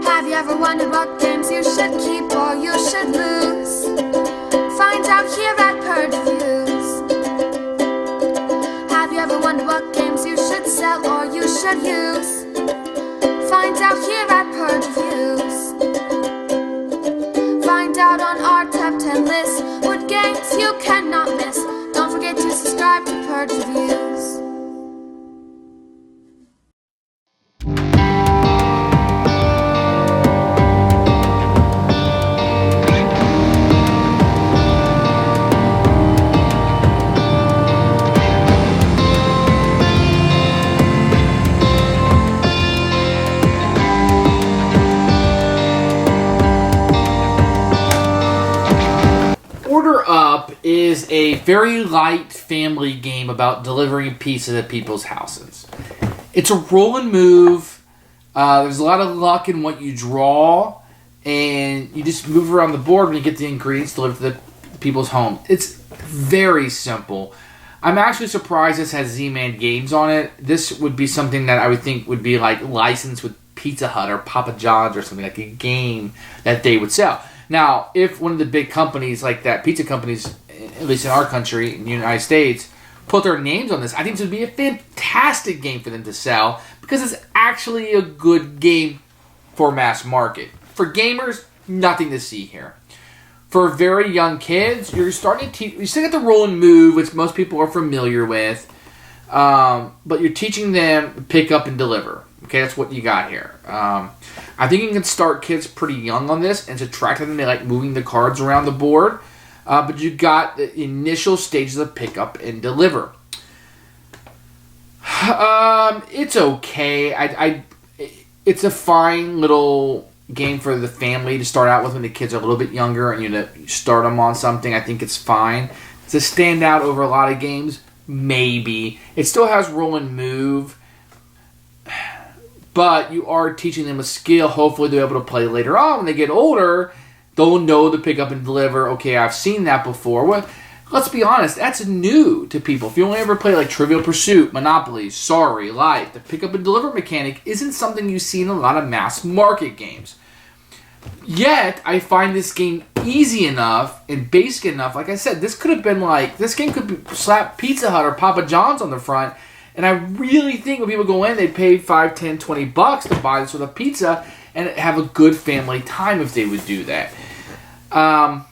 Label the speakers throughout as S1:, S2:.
S1: Have you ever wondered what games you should keep or you should lose? Find out here at Purge Reviews. Have you ever wondered what games you should sell or you should use? Find out here at Purge Reviews. Find out on our top 10 list what games you cannot miss. Don't forget to subscribe to Purge Reviews.
S2: Order Up is a very light family game about delivering pizza to people's houses. It's a roll and move. There's a lot of luck in what you draw, and you just move around the board when you get the ingredients delivered to the people's home. It's very simple. I'm actually surprised this has Z-Man Games on it. This would be something that I would think would be like licensed with Pizza Hut or Papa John's or something, like a game that they would sell. Now, if one of the big companies like that, pizza companies, at least in our country, in the United States, put their names on this, I think this would be a fantastic game for them to sell because it's actually a good game for mass market. For gamers, nothing to see here. For very young kids, you're starting to teach. You still get the roll and move, which most people are familiar with, but you're teaching them pick up and deliver. Okay, that's what you got here. I think you can start kids pretty young on this, and it's attractive them. They like moving the cards around the board. But you got the initial stages of pick up and deliver. It's okay. It's a fine little game for the family to start out with when the kids are a little bit younger, and you start them on something. I think it's fine. Does it stand out over a lot of games? Maybe. It still has roll and move. But you are teaching them a skill. Hopefully they'll be able to play later on. When they get older, they'll know to pick up and deliver. Okay, I've seen that before. Well, let's be honest. That's new to people. If you only ever play like Trivial Pursuit, Monopoly, Sorry, Life, the pick up and deliver mechanic isn't something you see in a lot of mass market games. Yet, I find this game easy enough and basic enough. Like I said, this could have been like, this game could be slap Pizza Hut or Papa John's on the front. And I really think when people go in, they pay $5, $10, $20 to buy this with a pizza and have a good family time if they would do that. And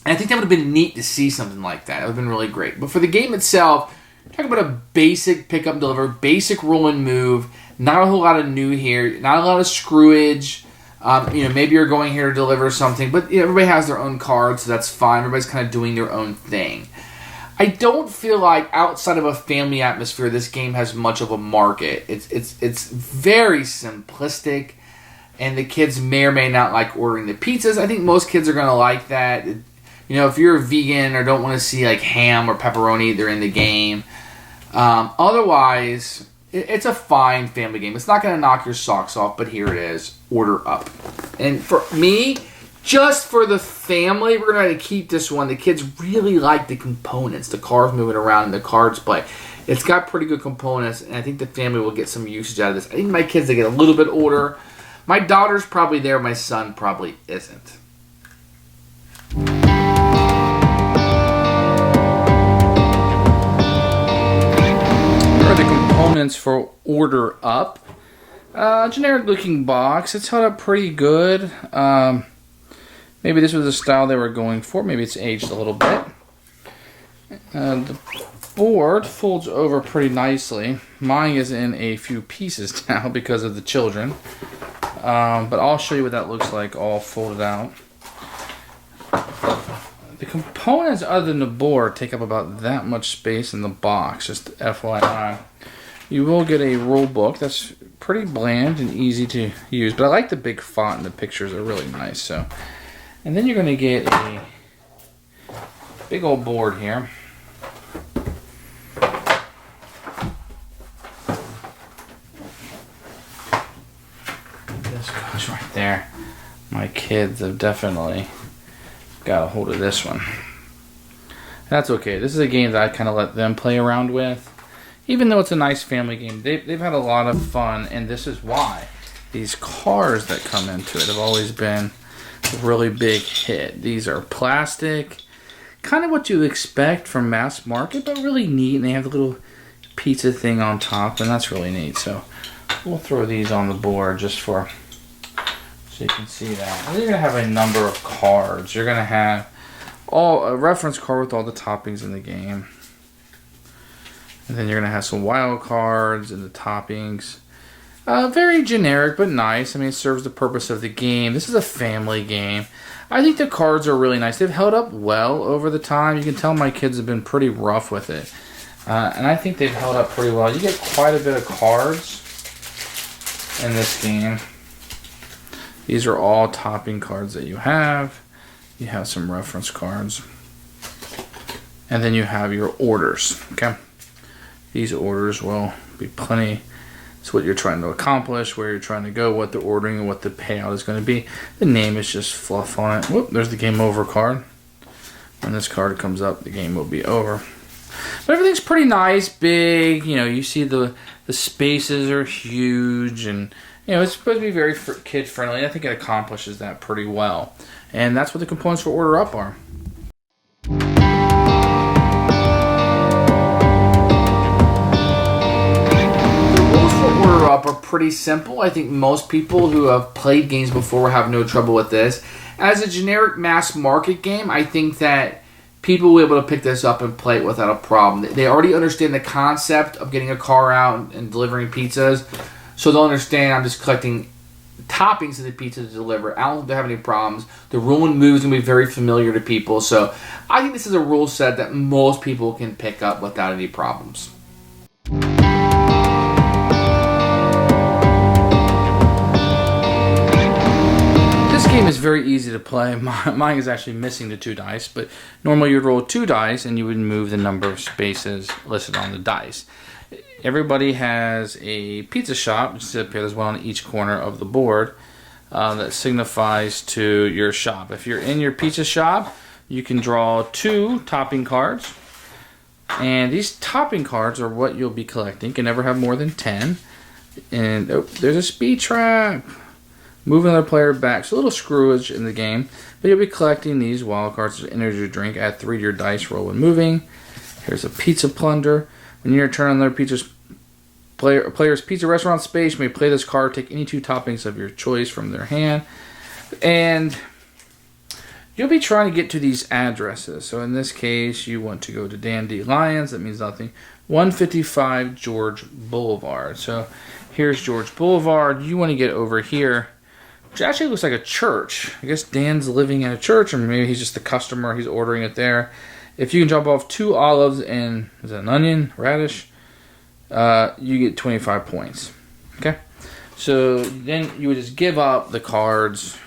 S2: I think that would have been neat to see something like that. It would have been really great. But for the game itself, talking about a basic pick up and deliver, basic roll and move, not a whole lot of new here, not a lot of screwage. Maybe you're going here to deliver something, but everybody has their own cards, so that's fine. Everybody's kind of doing their own thing. I don't feel like outside of a family atmosphere, this game has much of a market. It's very simplistic, and the kids may or may not like ordering the pizzas. I think most kids are going to like that. If you're a vegan or don't want to see like ham or pepperoni, they're in the game. Otherwise, it's a fine family game. It's not going to knock your socks off, but here it is. Order Up. And for me, just for the family, we're going to keep this one. The kids really like the components, the cars moving around and the cards play. It's got pretty good components, and I think the family will get some usage out of this. I think my kids, they get a little bit older. My daughter's probably there. My son probably isn't. Here are the components for Order Up. Generic looking box. It's held up pretty good. Maybe this was the style they were going for. Maybe it's aged a little bit. The board folds over pretty nicely. Mine is in a few pieces now because of the children. But I'll show you what that looks like all folded out. The components other than the board take up about that much space in the box, just FYI. You will get a rule book that's pretty bland and easy to use, but I like the big font and the pictures are really nice. And then you're going to get a big old board here. This goes right there. My kids have definitely got a hold of this one. That's okay. This is a game that I kind of let them play around with. Even though it's a nice family game, they've had a lot of fun, and this is why.
S3: these cars that come into it have always been a really big hit. These are plastic, kind of what you expect from mass market, but really neat. And they have the little pizza thing on top, and that's really neat. So we'll throw these on the board just for so you can see that. And you're gonna have a number of cards. You're gonna have a reference card with all the toppings in the game, and then you're gonna have some wild cards and the toppings. Very generic but nice. I mean, it serves the purpose of the game. This is a family game. I think the cards are really nice. They've held up well over the time. You can tell my kids have been pretty rough with it. And I think they've held up pretty well. You get quite a bit of cards in this game. These are all topping cards that you have. You have some reference cards. And then you have your orders. Okay. These orders will be plenty. It's what you're trying to accomplish, where you're trying to go, what the ordering, and what the payout is going to be. The name is just fluff on it. Whoop, there's the game over card. When this card comes up, the game will be over. But everything's pretty nice, big. You know, you see the spaces are huge, and you know it's supposed to be very kid friendly. I think it accomplishes that pretty well, and that's what the components for Order Up are.
S2: The rules for Order Up are pretty simple. I think most people who have played games before have no trouble with this. As a generic mass market game, I think that people will be able to pick this up and play it without a problem. They already understand the concept of getting a car out and delivering pizzas, so they'll understand I'm just collecting toppings of the pizza to deliver. I don't think they have any problems. The rule and moves going to be very familiar to people, so I think this is a rule set that most people can pick up without any problems.
S3: This game is very easy to play. Mine is actually missing the 2 dice, but normally you'd roll 2 dice and you would move the number of spaces listed on the dice. Everybody has a pizza shop, which is up here. There's one on each corner of the board that signifies to your shop. If you're in your pizza shop, you can draw 2 topping cards, and these topping cards are what you'll be collecting. You can never have more than 10. And oh, there's a speed trap. Move another player back. So a little screwage in the game. But you'll be collecting these wild cards as energy drink. Add 3 to your dice roll when moving. Here's a pizza plunder. When you're turn on their player's pizza restaurant space, you may play this card. Take any 2 toppings of your choice from their hand. And you'll be trying to get to these addresses. So in this case, you want to go to Dan D. Lyons. That means nothing. 155 George Boulevard. So here's George Boulevard. You want to get over here, which actually looks like a church. I guess Dan's living in a church, or maybe he's just the customer. He's ordering it there. If you can drop off 2 olives and is that an onion, radish, you get 25 points. Okay, so then you would just give up the cards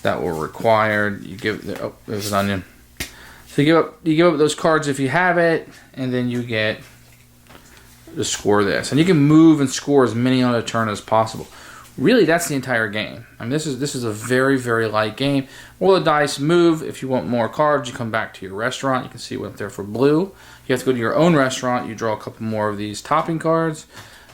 S3: that were required. You give there's an onion. So you give up those cards if you have it, and then you get to score this, and you can move and score as many on a turn as possible. Really, that's the entire game. I mean, this is a very, very light game. Roll the dice, move. If you want more cards, you come back to your restaurant. You can see what's there for blue. You have to go to your own restaurant. You draw a couple more of these topping cards.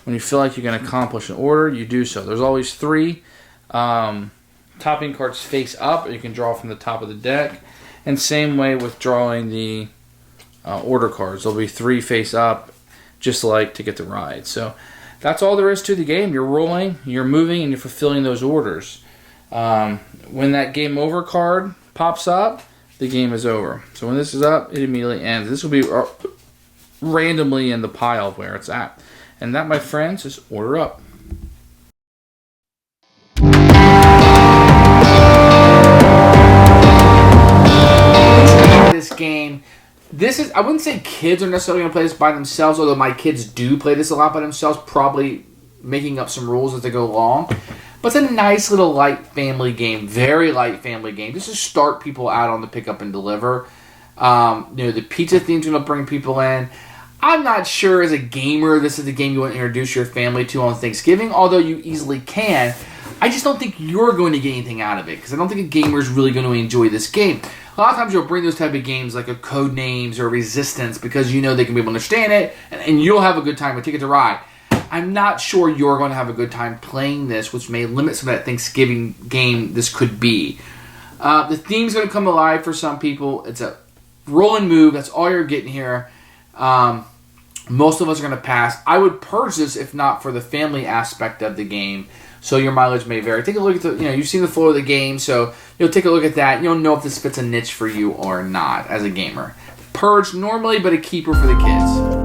S3: When you feel like you're going to accomplish an order, you do so. There's always 3 topping cards face up, or you can draw from the top of the deck. And same way with drawing the order cards. There'll be 3 face up, just like to get the ride. So that's all there is to the game. You're rolling, you're moving, and you're fulfilling those orders. When that game over card pops up, the game is over. So when this is up, it immediately ends. This will be randomly in the pile of where it's at. And that, my friends, is Order Up.
S2: This game, I wouldn't say kids are necessarily going to play this by themselves, although my kids do play this a lot by themselves, probably making up some rules as they go along. But it's a nice little light family game, very light family game, just to start people out on the pick up and deliver. The pizza theme's going to bring people in. I'm not sure as a gamer this is the game you want to introduce your family to on Thanksgiving, although you easily can. I just don't think you're going to get anything out of it, because I don't think a gamer is really going to enjoy this game. A lot of times you'll bring those type of games like a Codenames or Resistance because you know they can be able to understand it, and you'll have a good time with Ticket to Ride. I'm not sure you're going to have a good time playing this, which may limit some of that Thanksgiving game this could be. The theme's going to come alive for some people. It's a roll and move. That's all you're getting here. Most of us are going to pass. I would purge this if not for the family aspect of the game. So your mileage may vary. Take a look at you've seen the flow of the game, so you'll take a look at that. You'll know if this fits a niche for you or not as a gamer. Purge normally, but a keeper for the kids.